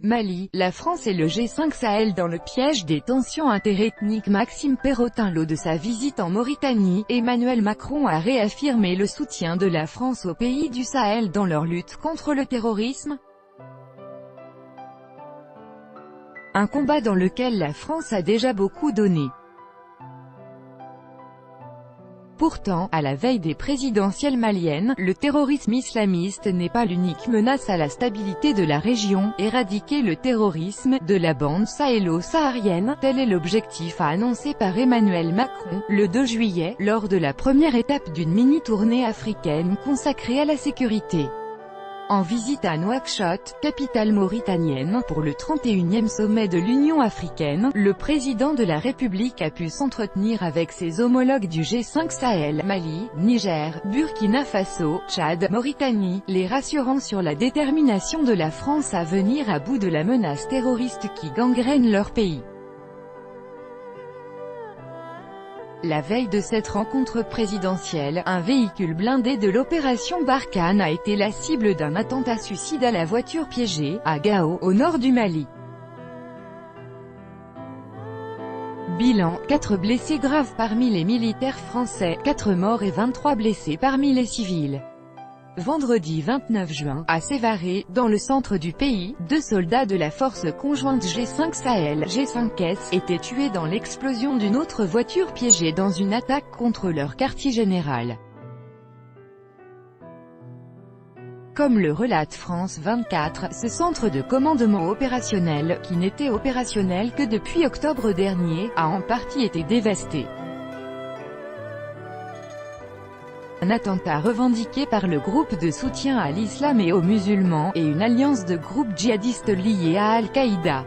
Mali, la France et le G5 Sahel dans le piège des tensions interethniques. Maxime Perrotin. Lors de sa visite en Mauritanie, Emmanuel Macron a réaffirmé le soutien de la France aux pays du Sahel dans leur lutte contre le terrorisme. Un combat dans lequel la France a déjà beaucoup donné. Pourtant, à la veille des présidentielles maliennes, le terrorisme islamiste n'est pas l'unique menace à la stabilité de la région. Éradiquer le terrorisme de la bande sahélo-saharienne, tel est l'objectif annoncé par Emmanuel Macron, le 2 juillet, lors de la première étape d'une mini-tournée africaine consacrée à la sécurité. En visite à Nouakchott, capitale mauritanienne, pour le 31e sommet de l'Union africaine, le président de la République a pu s'entretenir avec ses homologues du G5 Sahel, Mali, Niger, Burkina Faso, Tchad, Mauritanie, les rassurant sur la détermination de la France à venir à bout de la menace terroriste qui gangrène leur pays. La veille de cette rencontre présidentielle, un véhicule blindé de l'opération Barkhane a été la cible d'un attentat suicide à la voiture piégée, à Gao, au nord du Mali. Bilan, 4 blessés graves parmi les militaires français, 4 morts et 23 blessés parmi les civils. Vendredi 29 juin, à Sévaré, dans le centre du pays, 2 soldats de la force conjointe G5 Sahel, G5S, étaient tués dans l'explosion d'une autre voiture piégée dans une attaque contre leur quartier général. Comme le relate France 24, ce centre de commandement opérationnel, qui n'était opérationnel que depuis octobre dernier, a en partie été dévasté. Un attentat revendiqué par le groupe de soutien à l'islam et aux musulmans, et une alliance de groupes djihadistes liés à Al-Qaïda.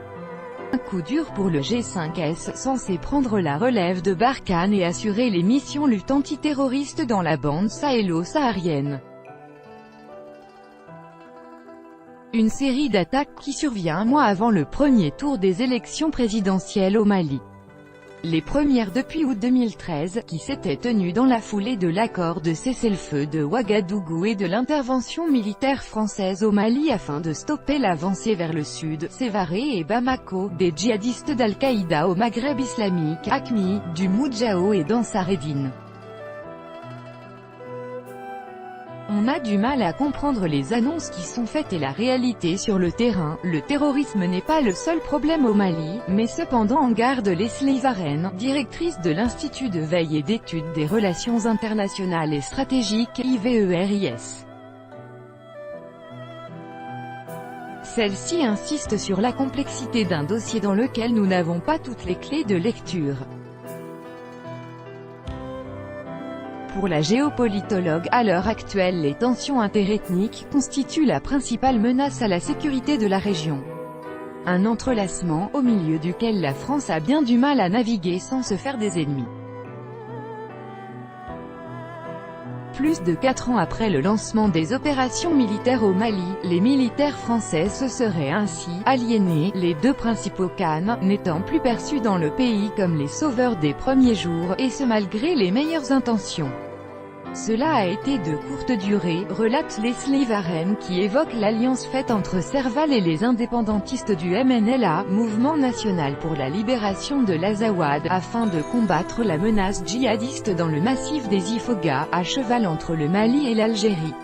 Un coup dur pour le G5S, censé prendre la relève de Barkhane et assurer les missions lutte antiterroriste dans la bande sahélo-saharienne. Une série d'attaques qui survient un mois avant le premier tour des élections présidentielles au Mali. Les premières depuis août 2013, qui s'étaient tenues dans la foulée de l'accord de cessez-le-feu de Ouagadougou et de l'intervention militaire française au Mali afin de stopper l'avancée vers le sud, Sévaré et Bamako, des djihadistes d'Al-Qaïda au Maghreb islamique, AQMI, du Moudjahou et d'Ansar Eddine. On a du mal à comprendre les annonces qui sont faites et la réalité sur le terrain. Le terrorisme n'est pas le seul problème au Mali, mais cependant en garde Leslie Varenne, directrice de l'Institut de veille et d'études des relations internationales et stratégiques, IVERIS. Celle-ci insiste sur la complexité d'un dossier dans lequel nous n'avons pas toutes les clés de lecture. Pour la géopolitologue, à l'heure actuelle les tensions interethniques constituent la principale menace à la sécurité de la région. Un entrelacement, au milieu duquel la France a bien du mal à naviguer sans se faire des ennemis. Plus de 4 ans après le lancement des opérations militaires au Mali, les militaires français se seraient ainsi aliénés, les 2 principaux Khan n'étant plus perçus dans le pays comme les sauveurs des premiers jours, et ce malgré les meilleures intentions. Cela a été de courte durée, relate Leslie Varenne qui évoque l'alliance faite entre Serval et les indépendantistes du MNLA, Mouvement National pour la Libération de l'Azawad, afin de combattre la menace djihadiste dans le massif des Ifoghas, à cheval entre le Mali et l'Algérie.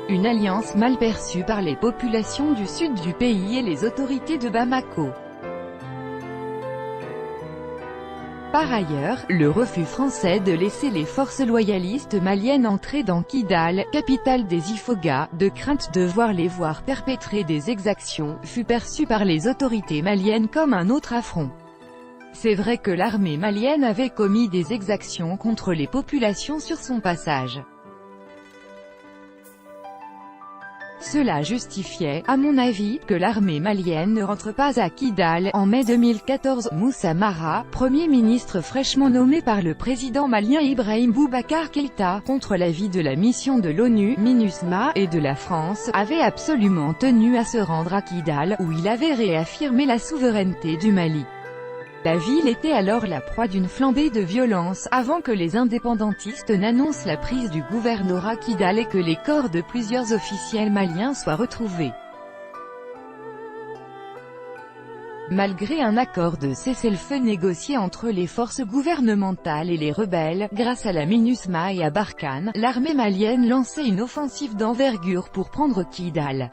Une alliance mal perçue par les populations du sud du pays et les autorités de Bamako. Par ailleurs, le refus français de laisser les forces loyalistes maliennes entrer dans Kidal, capitale des Ifoghas, de crainte de voir perpétrer des exactions, fut perçu par les autorités maliennes comme un autre affront. C'est vrai que l'armée malienne avait commis des exactions contre les populations sur son passage. Cela justifiait, à mon avis, que l'armée malienne ne rentre pas à Kidal. En mai 2014, Moussa Mara, Premier ministre fraîchement nommé par le président malien Ibrahim Boubacar Keïta, contre l'avis de la mission de l'ONU, MINUSMA, et de la France, avait absolument tenu à se rendre à Kidal, où il avait réaffirmé la souveraineté du Mali. La ville était alors la proie d'une flambée de violence, avant que les indépendantistes n'annoncent la prise du gouvernorat Kidal et que les corps de plusieurs officiels maliens soient retrouvés. Malgré un accord de cessez-le-feu négocié entre les forces gouvernementales et les rebelles, grâce à la MINUSMA et à Barkhane, l'armée malienne lançait une offensive d'envergure pour prendre Kidal.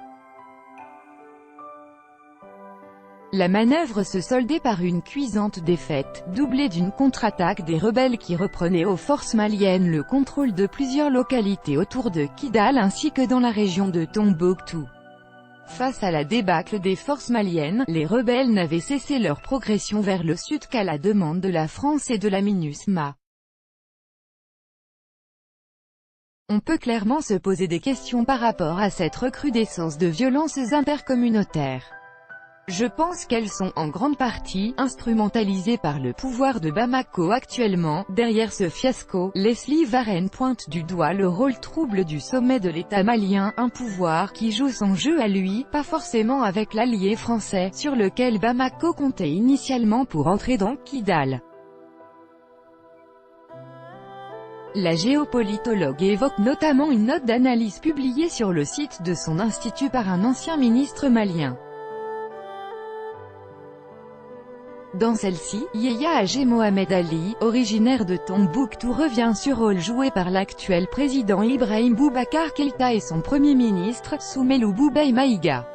La manœuvre se soldait par une cuisante défaite, doublée d'une contre-attaque des rebelles qui reprenaient aux forces maliennes le contrôle de plusieurs localités autour de Kidal ainsi que dans la région de Tombouctou. Face à la débâcle des forces maliennes, les rebelles n'avaient cessé leur progression vers le sud qu'à la demande de la France et de la MINUSMA. On peut clairement se poser des questions par rapport à cette recrudescence de violences intercommunautaires. Je pense qu'elles sont en grande partie instrumentalisées par le pouvoir de Bamako actuellement. Derrière ce fiasco, Leslie Varenne pointe du doigt le rôle trouble du sommet de l'État malien, un pouvoir qui joue son jeu à lui, pas forcément avec l'allié français, sur lequel Bamako comptait initialement pour entrer dans Kidal. La géopolitologue évoque notamment une note d'analyse publiée sur le site de son institut par un ancien ministre malien. Dans celle-ci, Yahya Hage Mohamed Ali, originaire de Tombouctou, revient sur le rôle joué par l'actuel président Ibrahim Boubacar Keïta et son premier ministre, Soumeilou Boubèye Maïga.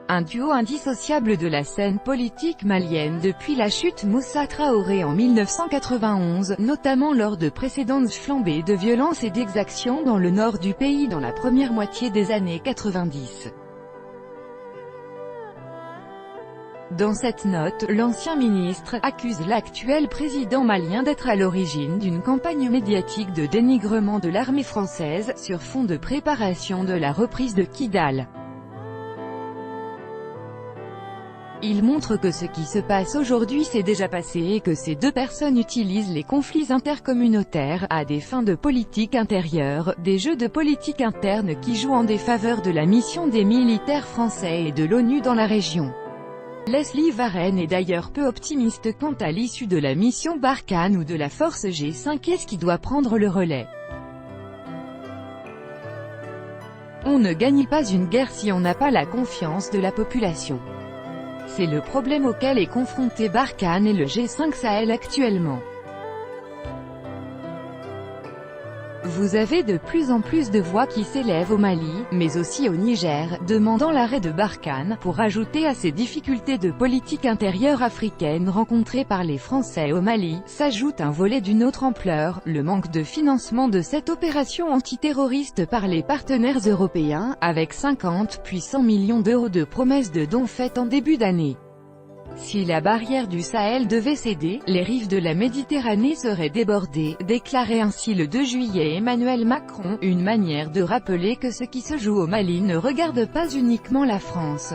Un duo indissociable de la scène politique malienne depuis la chute Moussa Traoré en 1991, notamment lors de précédentes flambées de violence et d'exactions dans le nord du pays dans la première moitié des années 90. Dans cette note, l'ancien ministre accuse l'actuel président malien d'être à l'origine d'une campagne médiatique de dénigrement de l'armée française, sur fond de préparation de la reprise de Kidal. Il montre que ce qui se passe aujourd'hui s'est déjà passé et que ces deux personnes utilisent les conflits intercommunautaires à des fins de politique intérieure, des jeux de politique interne qui jouent en défaveur de la mission des militaires français et de l'ONU dans la région. Leslie Varenne est d'ailleurs peu optimiste quant à l'issue de la mission Barkhane ou de la force G5S qui doit prendre le relais. On ne gagne pas une guerre si on n'a pas la confiance de la population. C'est le problème auquel est confronté Barkhane et le G5 Sahel actuellement. Vous avez de plus en plus de voix qui s'élèvent au Mali, mais aussi au Niger, demandant l'arrêt de Barkhane, pour ajouter à ces difficultés de politique intérieure africaine rencontrées par les Français au Mali, s'ajoute un volet d'une autre ampleur, le manque de financement de cette opération antiterroriste par les partenaires européens, avec 50 puis 100 millions d'euros de promesses de dons faites en début d'année. Si la barrière du Sahel devait céder, les rives de la Méditerranée seraient débordées, déclarait ainsi le 2 juillet Emmanuel Macron, une manière de rappeler que ce qui se joue au Mali ne regarde pas uniquement la France.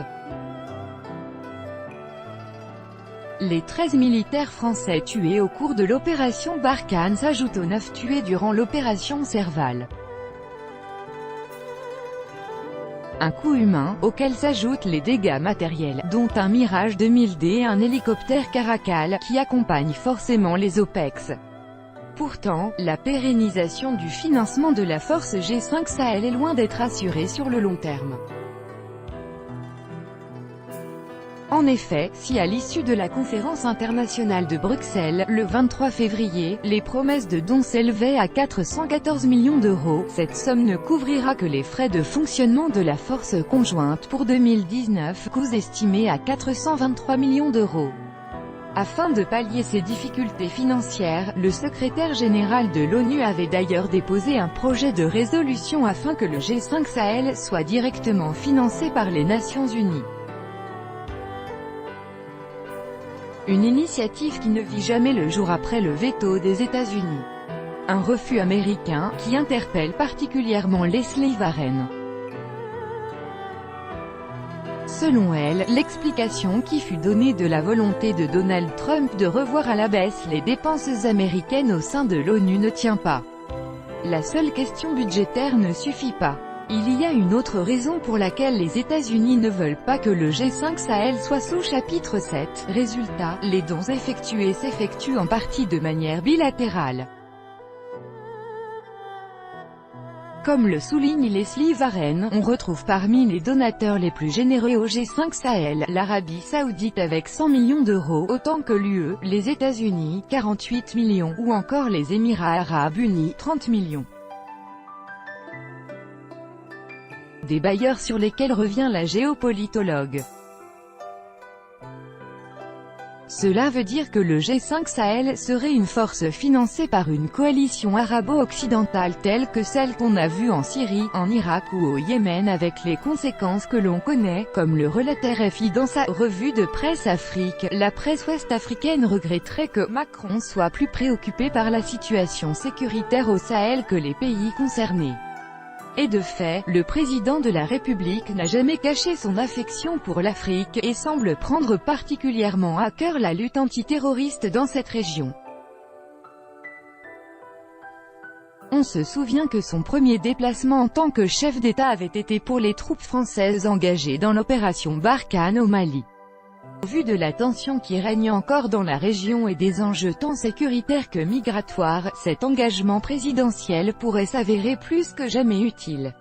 Les 13 militaires français tués au cours de l'opération Barkhane s'ajoutent aux 9 tués durant l'opération Serval. Un coût humain, auquel s'ajoutent les dégâts matériels, dont un Mirage 2000D et un hélicoptère Caracal, qui accompagnent forcément les OPEX. Pourtant, la pérennisation du financement de la force G5 Sahel est loin d'être assurée sur le long terme. En effet, si à l'issue de la conférence internationale de Bruxelles, le 23 février, les promesses de dons s'élevaient à 414 millions d'euros, cette somme ne couvrira que les frais de fonctionnement de la force conjointe pour 2019, coûts estimés à 423 millions d'euros. Afin de pallier ces difficultés financières, le secrétaire général de l'ONU avait d'ailleurs déposé un projet de résolution afin que le G5 Sahel soit directement financé par les Nations Unies. Une initiative qui ne vit jamais le jour après le veto des États-Unis. Un refus américain, qui interpelle particulièrement Leslie Varenne. Selon elle, l'explication qui fut donnée de la volonté de Donald Trump de revoir à la baisse les dépenses américaines au sein de l'ONU ne tient pas. La seule question budgétaire ne suffit pas. Il y a une autre raison pour laquelle les États-Unis ne veulent pas que le G5 Sahel soit sous chapitre 7. Résultat, les dons effectués s'effectuent en partie de manière bilatérale. Comme le souligne Leslie Warren, on retrouve parmi les donateurs les plus généreux au G5 Sahel, l'Arabie Saoudite avec 100 millions d'euros, autant que l'UE, les États-Unis, 48 millions, ou encore les Émirats Arabes Unis, 30 millions. Des bailleurs sur lesquels revient la géopolitologue. Cela veut dire que le G5 Sahel serait une force financée par une coalition arabo-occidentale telle que celle qu'on a vue en Syrie, en Irak ou au Yémen avec les conséquences que l'on connaît, comme le relate RFI dans sa revue de presse Afrique. La presse ouest-africaine regretterait que Macron soit plus préoccupé par la situation sécuritaire au Sahel que les pays concernés. Et de fait, le président de la République n'a jamais caché son affection pour l'Afrique, et semble prendre particulièrement à cœur la lutte antiterroriste dans cette région. On se souvient que son premier déplacement en tant que chef d'État avait été pour les troupes françaises engagées dans l'opération Barkhane au Mali. Au vu de la tension qui règne encore dans la région et des enjeux tant sécuritaires que migratoires, cet engagement présidentiel pourrait s'avérer plus que jamais utile.